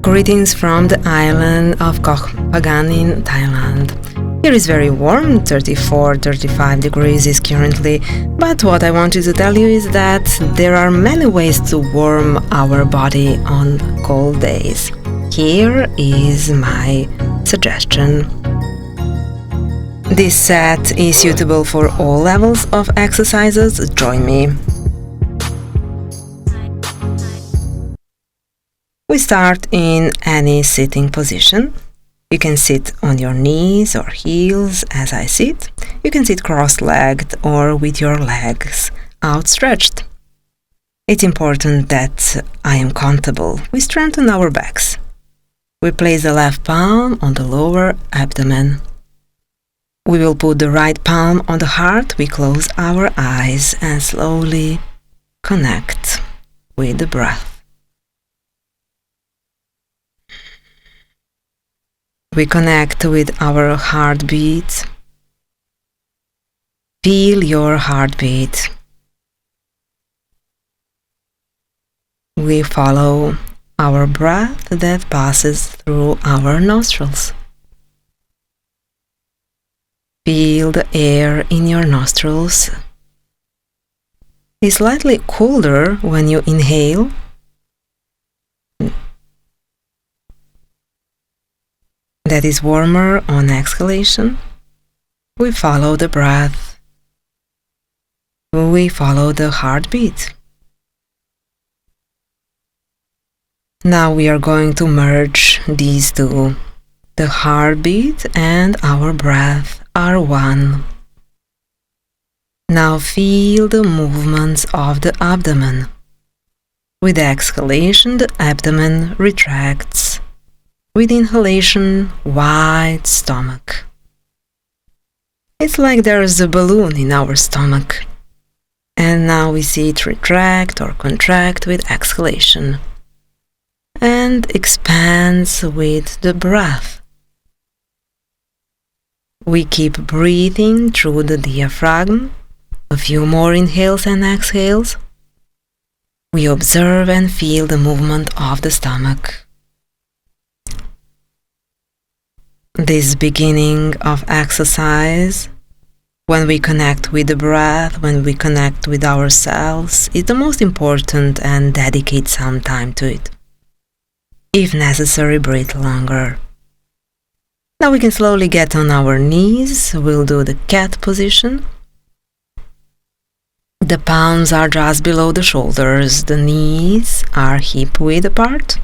Greetings from the island of Koh Phangan in Thailand. Here is very warm, 34-35 degrees is currently, but what I wanted to tell you is that there are many ways to warm our body on cold days. Here is my suggestion. This set is suitable for all levels of exercises. Join me. We start in any sitting position. You can sit on your knees or heels as I sit. You can sit cross-legged or with your legs outstretched. It's important that I am comfortable. We strengthen our backs. We place the left palm on the lower abdomen. We will put the right palm on the heart. We close our eyes and slowly connect with the breath. We connect with our heartbeat. Feel your heartbeat. We follow our breath that passes through our nostrils. Feel the air in your nostrils. It's slightly colder when you inhale. That is warmer on exhalation. We follow the breath. We follow the heartbeat. Now we are going to merge these two. The heartbeat and our breath are one. Now feel the movements of the abdomen. With exhalation, the abdomen retracts. With inhalation, wide stomach. It's like there is a balloon in our stomach. And now we see it retract or contract with exhalation. And expands with the breath. We keep breathing through the diaphragm. A few more inhales and exhales. We observe and feel the movement of the stomach. This beginning of exercise, when we connect with the breath, when we connect with ourselves, is the most important, and dedicate some time to it. If necessary, breathe longer. Now we can slowly get on our knees. We'll do the cat position. The palms are just below the shoulders. The knees are hip-width apart.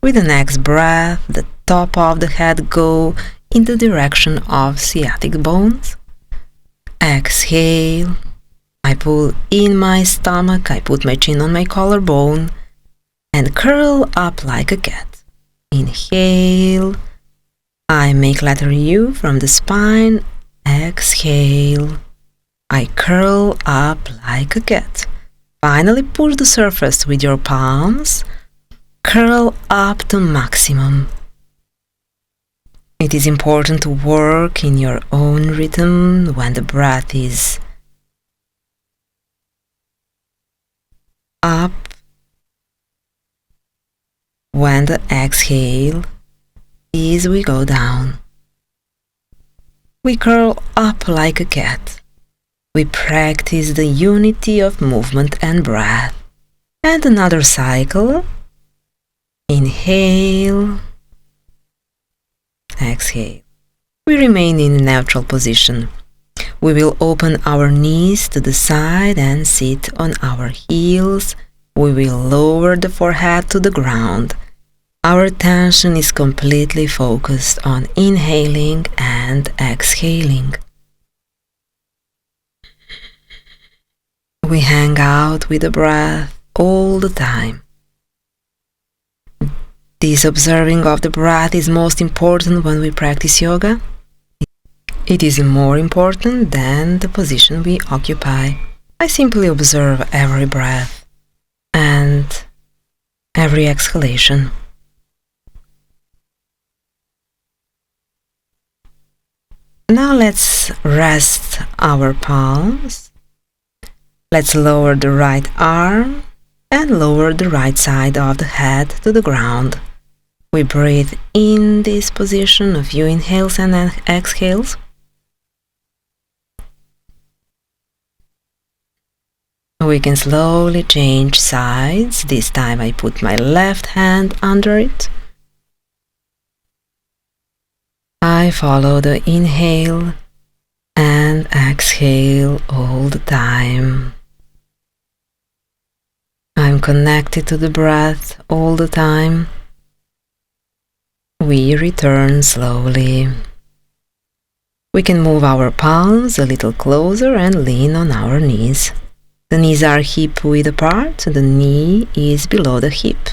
With the next breath, the top of the head go in the direction of sciatic bones. Exhale. I pull in my stomach. I put my chin on my collarbone and curl up like a cat. Inhale. I make letter U from the spine. Exhale. I curl up like a cat. Finally, push the surface with your palms. Curl up to maximum. It is important to work in your own rhythm when the breath is up, when the exhale is we go down. We curl up like a cat. We practice the unity of movement and breath. And another cycle. Inhale, exhale. We remain in neutral position. We will open our knees to the side and sit on our heels. We will lower the forehead to the ground. Our attention is completely focused on inhaling and exhaling. We hang out with the breath all the time. This observing of the breath is most important when we practice yoga. It is more important than the position we occupy. I simply observe every breath and every exhalation. Now let's rest our palms. Let's lower the right arm and lower the right side of the head to the ground. We breathe in this position, a few inhales and exhales. We can slowly change sides. This time I put my left hand under it. I follow the inhale and exhale all the time. I'm connected to the breath all the time. We return slowly. We can move our palms a little closer and lean on our knees. The knees are hip-width apart, the knee is below the hip.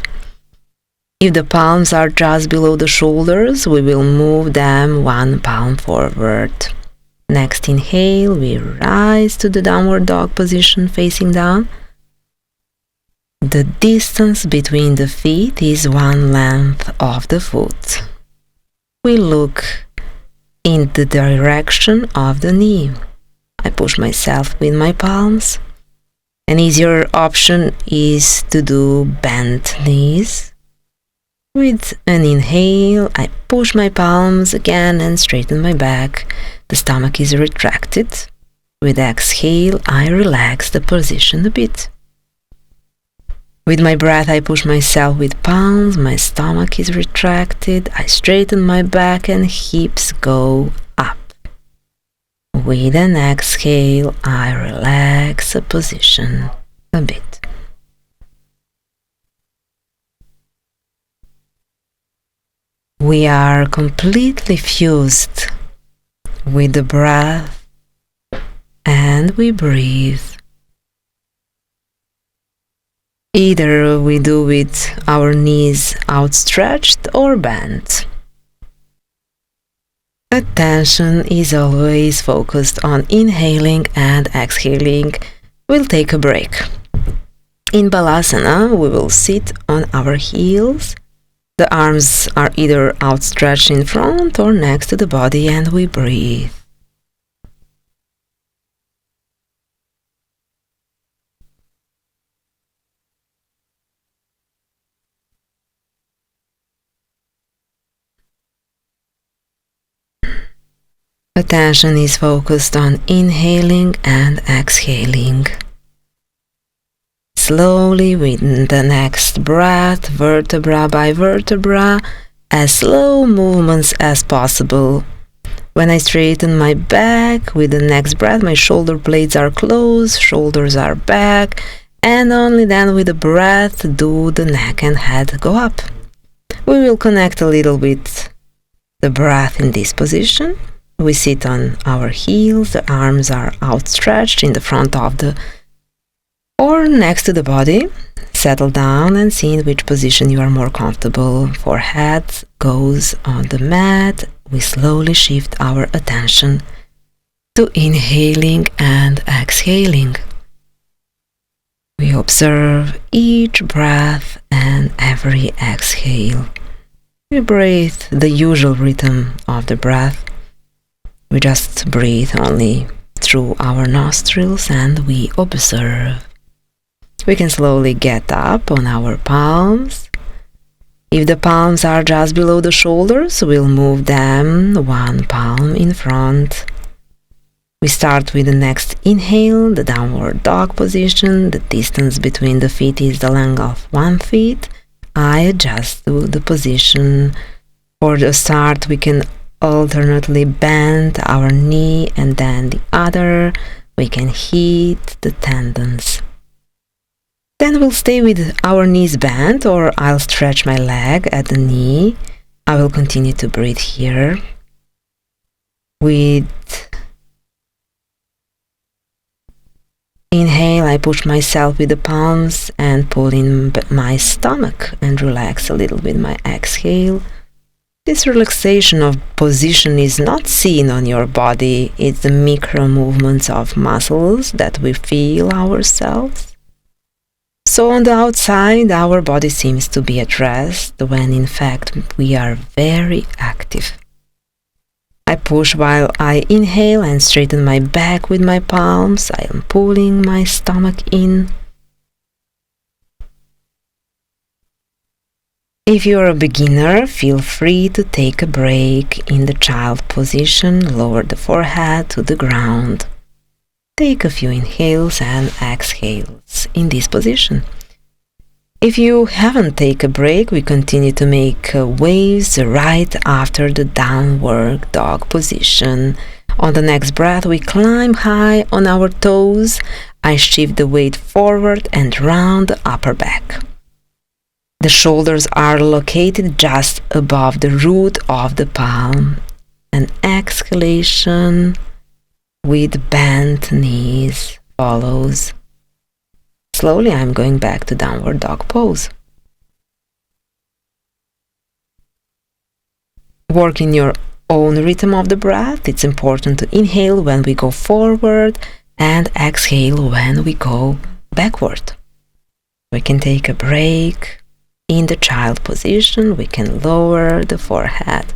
If the palms are just below the shoulders, we will move them 1 palm forward. Next inhale, we rise to the downward dog position facing down. The distance between the feet is 1 length of the foot. We look in the direction of the knee. I push myself with my palms. An easier option is to do bent knees. With an inhale, I push my palms again and straighten my back. The stomach is retracted. With exhale, I relax the position a bit. With my breath, I push myself with palms, my stomach is retracted, I straighten my back and hips go up. With an exhale, I relax the position a bit. We are completely fused with the breath and we breathe. Either we do with our knees outstretched or bent. Attention is always focused on inhaling and exhaling. We'll take a break. In Balasana, we will sit on our heels. The arms are either outstretched in front or next to the body and we breathe. Attention is focused on inhaling and exhaling. Slowly, with the next breath, vertebra by vertebra, as slow movements as possible. When I straighten my back, with the next breath, my shoulder blades are closed, shoulders are back, and only then with the breath do the neck and head go up. We will connect a little with the breath in this position. We sit on our heels, the arms are outstretched in the front of the or next to the body. Settle down and see in which position you are more comfortable. Forehead goes on the mat. We slowly shift our attention to inhaling and exhaling. We observe each breath and every exhale. We breathe the usual rhythm of the breath. We just breathe only through our nostrils and we observe. We can slowly get up on our palms. If the palms are just below the shoulders, we'll move them 1 palm in front. We start with the next inhale, the downward dog position. The distance between the feet is the length of 1 foot. I adjust to the position. For the start, we can alternately bend our knee and then the other. We can hit the tendons. Then we'll stay with our knees bent, or I'll stretch my leg at the knee. I will continue to breathe here. With inhale, I push myself with the palms and pull in my stomach and relax a little with my exhale. This relaxation of position is not seen on your body. It's the micro movements of muscles that we feel ourselves. So on the outside, our body seems to be at rest, when in fact we are very active. I push while I inhale and straighten my back with my palms. I am pulling my stomach in. If you're a beginner, feel free to take a break in the child position. Lower the forehead to the ground. Take a few inhales and exhales in this position. If you haven't taken a break, we continue to make waves right after the downward dog position. On the next breath, we climb high on our toes. I shift the weight forward and round the upper back. The shoulders are located just above the root of the palm. An exhalation with bent knees follows. Slowly, I'm going back to downward dog pose. Work in your own rhythm of the breath. It's important to inhale when we go forward and exhale when we go backward. We can take a break in the child position. We can lower the forehead.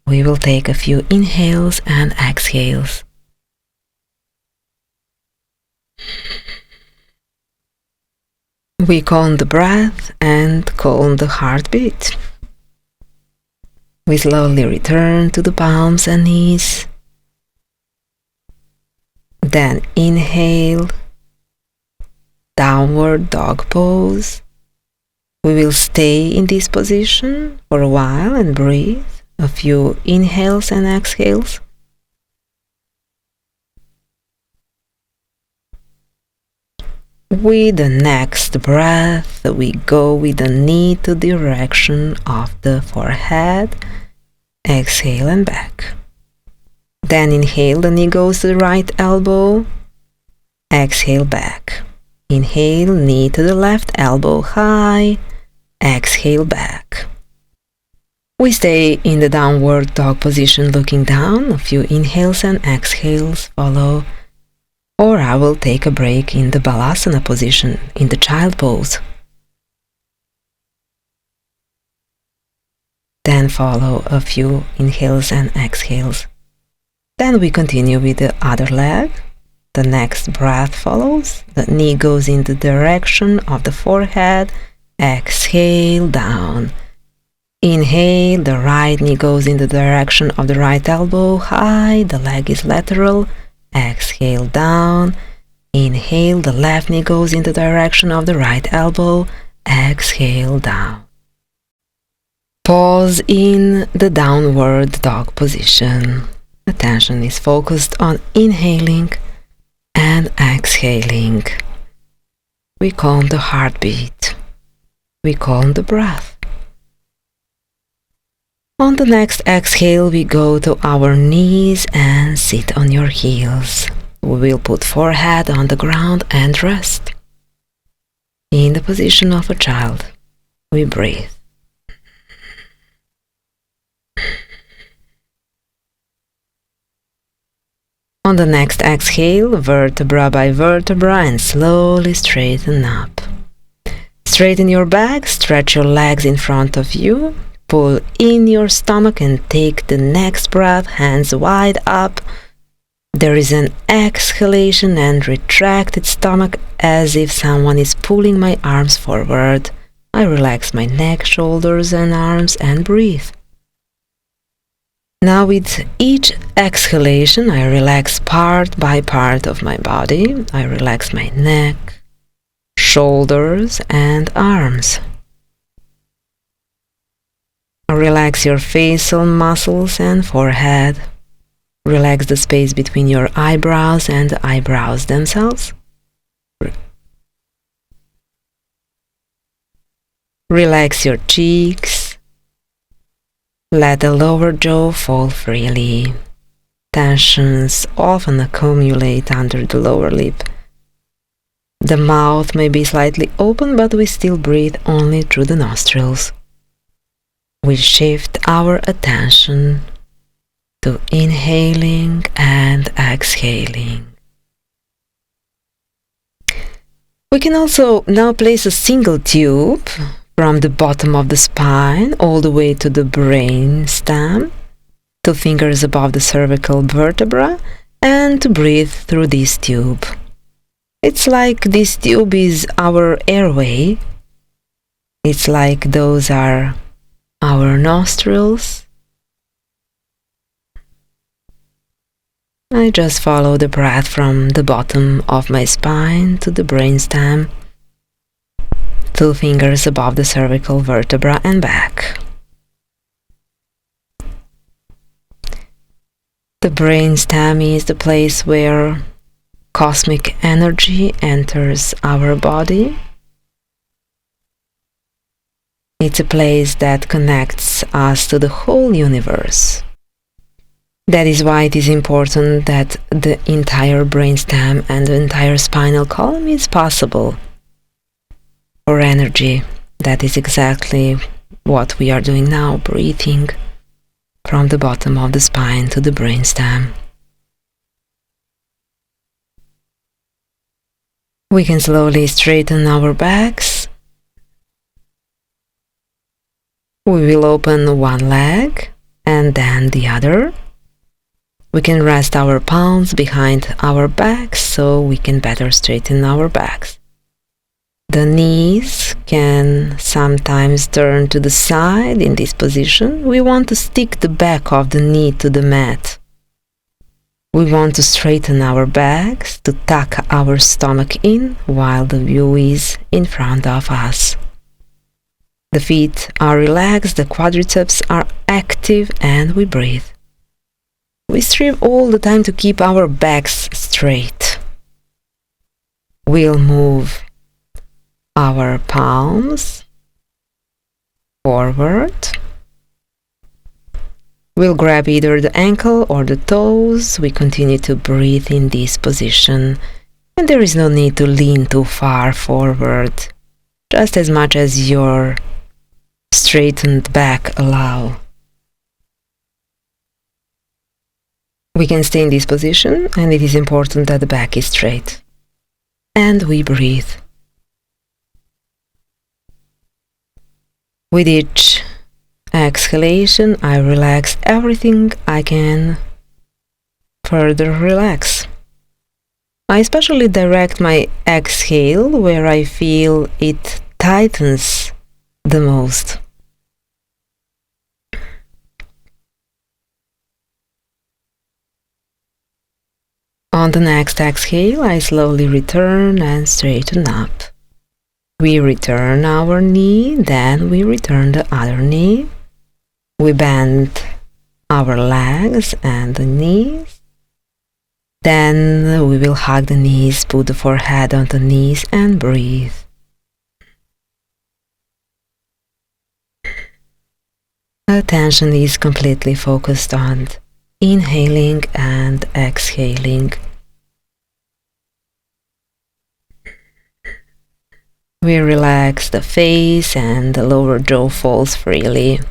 We will take a few inhales and exhales. We calm the breath and calm the heartbeat. We slowly return to the palms and knees. Then inhale, downward dog pose. We will stay in this position for a while and breathe. A few inhales and exhales. With the next breath, we go with the knee to the direction of the forehead. Exhale and back. Then inhale, the knee goes to the right elbow. Exhale back. Inhale, knee to the left elbow high. Exhale back. We stay in the downward dog position looking down. A few inhales and exhales follow. Or I will take a break in the Balasana position, in the child pose. Then follow a few inhales and exhales. Then we continue with the other leg. The next breath follows. The knee goes in the direction of the forehead. Exhale down. Inhale, the right knee goes in the direction of the right elbow high. The leg is lateral. Exhale down. Inhale, the left knee goes in the direction of the right elbow. Exhale down. Pause in the downward dog position. Attention is focused on inhaling and exhaling. We calm the heartbeat. We calm the breath. On the next exhale, we go to our knees and sit on your heels. We will put forehead on the ground and rest. In the position of a child, we breathe. On the next exhale, vertebra by vertebra, and slowly straighten up. Straighten your back, stretch your legs in front of you. Pull in your stomach and take the next breath, hands wide up. There is an exhalation and retracted stomach as if someone is pulling my arms forward. I relax my neck, shoulders and arms and breathe. Now with each exhalation, I relax part by part of my body. I relax my neck, shoulders and arms. Relax your facial muscles and forehead. Relax the space between your eyebrows and the eyebrows themselves. Relax your cheeks. Let the lower jaw fall freely. Tensions often accumulate under the lower lip. The mouth may be slightly open, but we still breathe only through the nostrils. We shift our attention to inhaling and exhaling. We can also now place a single tube from the bottom of the spine all the way to the brain stem, 2 fingers above the cervical vertebra, and to breathe through this tube. It's like this tube is our airway. It's like those are our nostrils. I just follow the breath from the bottom of my spine to the brainstem, 2 fingers above the cervical vertebra and back. The brainstem is the place where cosmic energy enters our body. It's a place that connects us to the whole universe. That is why it is important that the entire brainstem and the entire spinal column is possible for energy. That is exactly what we are doing now, breathing from the bottom of the spine to the brainstem. We can slowly straighten our backs. We will open one leg and then the other. We can rest our palms behind our backs so we can better straighten our backs. The knees can sometimes turn to the side in this position. We want to stick the back of the knee to the mat. We want to straighten our backs, to tuck our stomach in while the view is in front of us. The feet are relaxed, the quadriceps are active, and we breathe. We strive all the time to keep our backs straight. We'll move our palms forward. We'll grab either the ankle or the toes. We continue to breathe in this position, and there is no need to lean too far forward, just as much as your straightened back allow. We can stay in this position, and it is important that the back is straight. And we breathe. With each exhalation, I relax everything I can further relax. I especially direct my exhale where I feel it tightens the most. On the next exhale, I slowly return and straighten up. We return our knee, then we return the other knee. We bend our legs and the knees. Then we will hug the knees, put the forehead on the knees and breathe. Attention is completely focused on inhaling and exhaling. We relax the face and the lower jaw falls freely.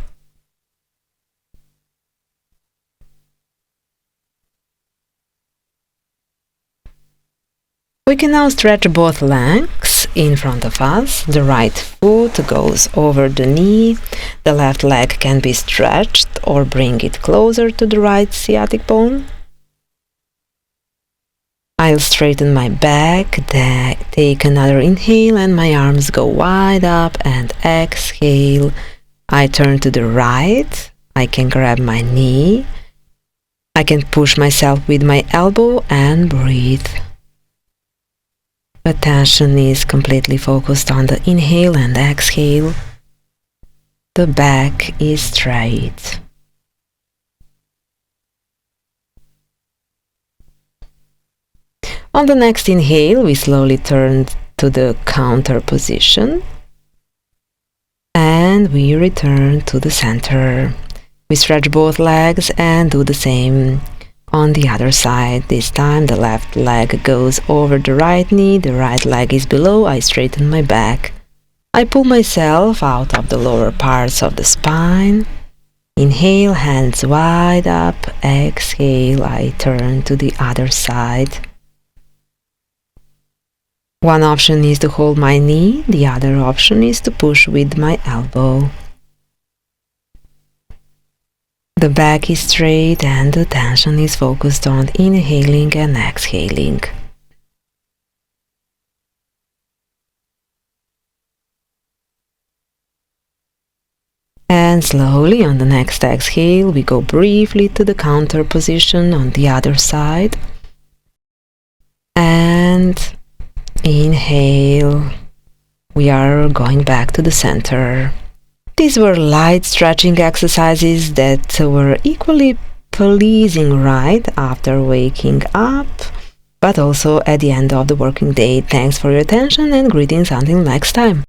We can now stretch both legs in front of us. The right foot goes over the knee. The left leg can be stretched or bring it closer to the right sciatic bone. I'll straighten my back, take another inhale and my arms go wide up and exhale. I turn to the right. I can grab my knee. I can push myself with my elbow and breathe. Attention is completely focused on the inhale and exhale. The back is straight. On the next inhale, we slowly turn to the counter position and we return to the center. We stretch both legs and do the same on the other side. This time the left leg goes over the right knee, the right leg is below. I straighten my back. I pull myself out of the lower parts of the spine. Inhale, hands wide up. Exhale, I turn to the other side. One option is to hold my knee, the other option is to push with my elbow. The back is straight and the attention is focused on inhaling and exhaling. And slowly on the next exhale, we go briefly to the counter position on the other side. And inhale, we are going back to the center. These were light stretching exercises that were equally pleasing right after waking up, but also at the end of the working day. Thanks for your attention and greetings until next time.